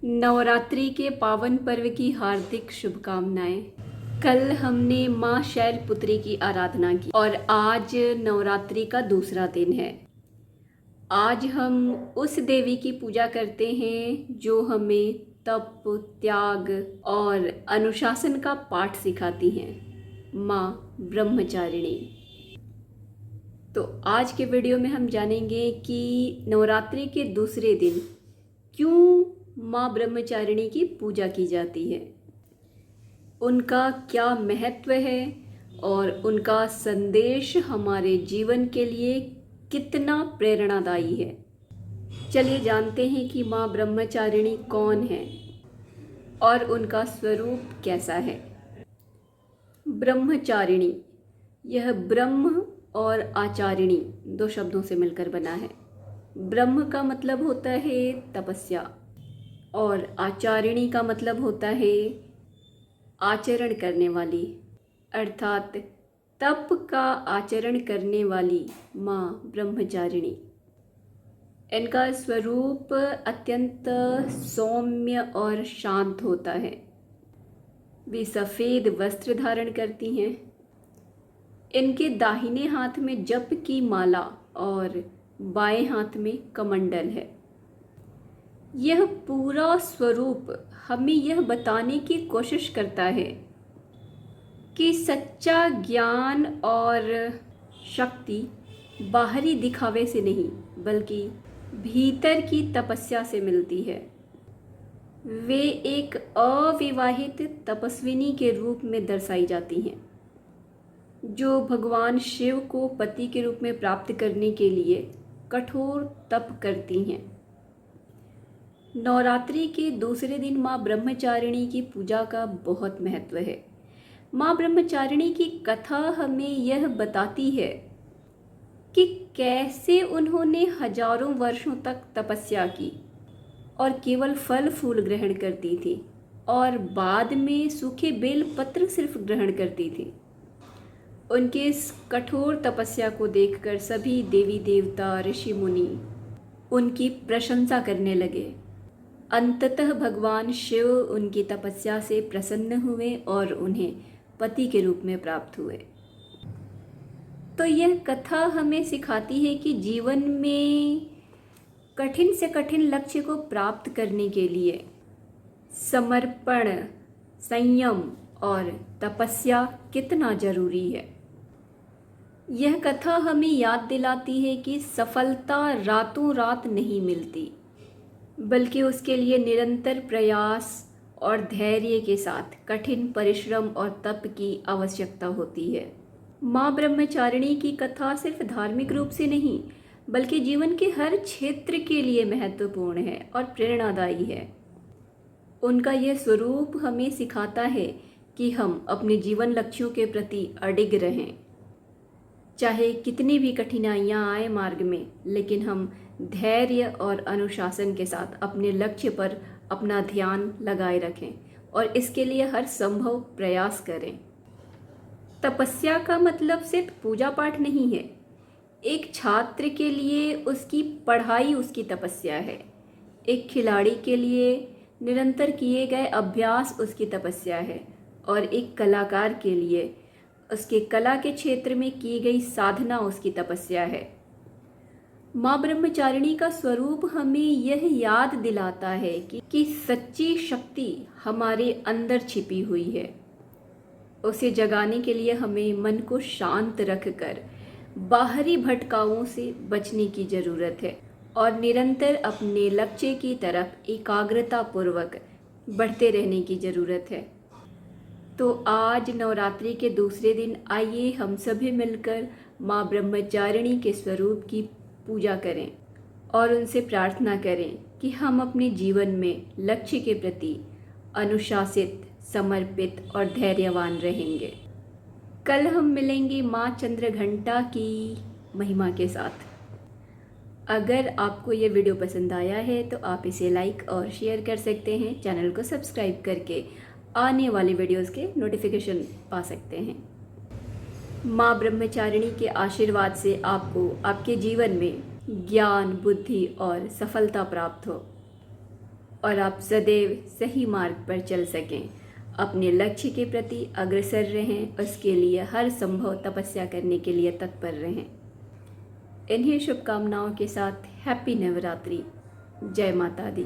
नवरात्रि के पावन पर्व की हार्दिक शुभकामनाएं। कल हमने माँ शैलपुत्री की आराधना की और आज नवरात्रि का दूसरा दिन है। आज हम उस देवी की पूजा करते हैं जो हमें तप, त्याग और अनुशासन का पाठ सिखाती हैं, माँ ब्रह्मचारिणी। तो आज के वीडियो में हम जानेंगे कि नवरात्रि के दूसरे दिन क्यों माँ ब्रह्मचारिणी की पूजा की जाती है, उनका क्या महत्व है और उनका संदेश हमारे जीवन के लिए कितना प्रेरणादायी है। चलिए जानते हैं कि माँ ब्रह्मचारिणी कौन है और उनका स्वरूप कैसा है। ब्रह्मचारिणी, यह ब्रह्म और आचारिणी दो शब्दों से मिलकर बना है। ब्रह्म का मतलब होता है तपस्या और आचारिणी का मतलब होता है आचरण करने वाली, अर्थात तप का आचरण करने वाली माँ ब्रह्मचारिणी। इनका स्वरूप अत्यंत सौम्य और शांत होता है। वे सफ़ेद वस्त्र धारण करती हैं। इनके दाहिने हाथ में जप की माला और बाएं हाथ में कमंडल है। यह पूरा स्वरूप हमें यह बताने की कोशिश करता है कि सच्चा ज्ञान और शक्ति बाहरी दिखावे से नहीं बल्कि भीतर की तपस्या से मिलती है। वे एक अविवाहित तपस्विनी के रूप में दर्शाई जाती हैं जो भगवान शिव को पति के रूप में प्राप्त करने के लिए कठोर तप करती हैं। नवरात्रि के दूसरे दिन माँ ब्रह्मचारिणी की पूजा का बहुत महत्व है। माँ ब्रह्मचारिणी की कथा हमें यह बताती है कि कैसे उन्होंने हजारों वर्षों तक तपस्या की और केवल फल फूल ग्रहण करती थी और बाद में सूखे बेल पत्र सिर्फ ग्रहण करती थी। उनके इस कठोर तपस्या को देखकर सभी देवी देवता, ऋषि मुनि उनकी प्रशंसा करने लगे। अंततः भगवान शिव उनकी तपस्या से प्रसन्न हुए और उन्हें पति के रूप में प्राप्त हुए। तो यह कथा हमें सिखाती है कि जीवन में कठिन से कठिन लक्ष्य को प्राप्त करने के लिए समर्पण, संयम और तपस्या कितना जरूरी है। यह कथा हमें याद दिलाती है कि सफलता रातों रात नहीं मिलती बल्कि उसके लिए निरंतर प्रयास और धैर्य के साथ कठिन परिश्रम और तप की आवश्यकता होती है। माँ ब्रह्मचारिणी की कथा सिर्फ धार्मिक रूप से नहीं बल्कि जीवन के हर क्षेत्र के लिए महत्वपूर्ण है और प्रेरणादायी है। उनका यह स्वरूप हमें सिखाता है कि हम अपने जीवन लक्ष्यों के प्रति अडिग रहें, चाहे कितनी भी कठिनाइयाँ आए मार्ग में, लेकिन हम धैर्य और अनुशासन के साथ अपने लक्ष्य पर अपना ध्यान लगाए रखें और इसके लिए हर संभव प्रयास करें। तपस्या का मतलब सिर्फ पूजा पाठ नहीं है। एक छात्र के लिए उसकी पढ़ाई उसकी तपस्या है। एक खिलाड़ी के लिए निरंतर किए गए अभ्यास उसकी तपस्या है और एक कलाकार के लिए उसके कला के क्षेत्र में की गई साधना उसकी तपस्या है। माँ ब्रह्मचारिणी का स्वरूप हमें यह याद दिलाता है कि सच्ची शक्ति हमारे अंदर छिपी हुई है। उसे जगाने के लिए हमें मन को शांत रखकर बाहरी भटकावों से बचने की ज़रूरत है और निरंतर अपने लक्ष्य की तरफ एकाग्रता पूर्वक बढ़ते रहने की ज़रूरत है। तो आज नवरात्रि के दूसरे दिन आइए हम सभी मिलकर माँ ब्रह्मचारिणी के स्वरूप की पूजा करें और उनसे प्रार्थना करें कि हम अपने जीवन में लक्ष्य के प्रति अनुशासित, समर्पित और धैर्यवान रहेंगे। कल हम मिलेंगे माँ चंद्रघंटा की महिमा के साथ। अगर आपको ये वीडियो पसंद आया है तो आप इसे लाइक और शेयर कर सकते हैं। चैनल को सब्सक्राइब करके आने वाले वीडियोस के नोटिफिकेशन पा सकते हैं। माँ ब्रह्मचारिणी के आशीर्वाद से आपको आपके जीवन में ज्ञान, बुद्धि और सफलता प्राप्त हो। और आप सदैव सही मार्ग पर चल सकें, अपने लक्ष्य के प्रति अग्रसर रहें, उसके लिए हर संभव तपस्या करने के लिए तत्पर रहें। इन्हीं शुभकामनाओं के साथ हैप्पी नवरात्रि। जय माता दी।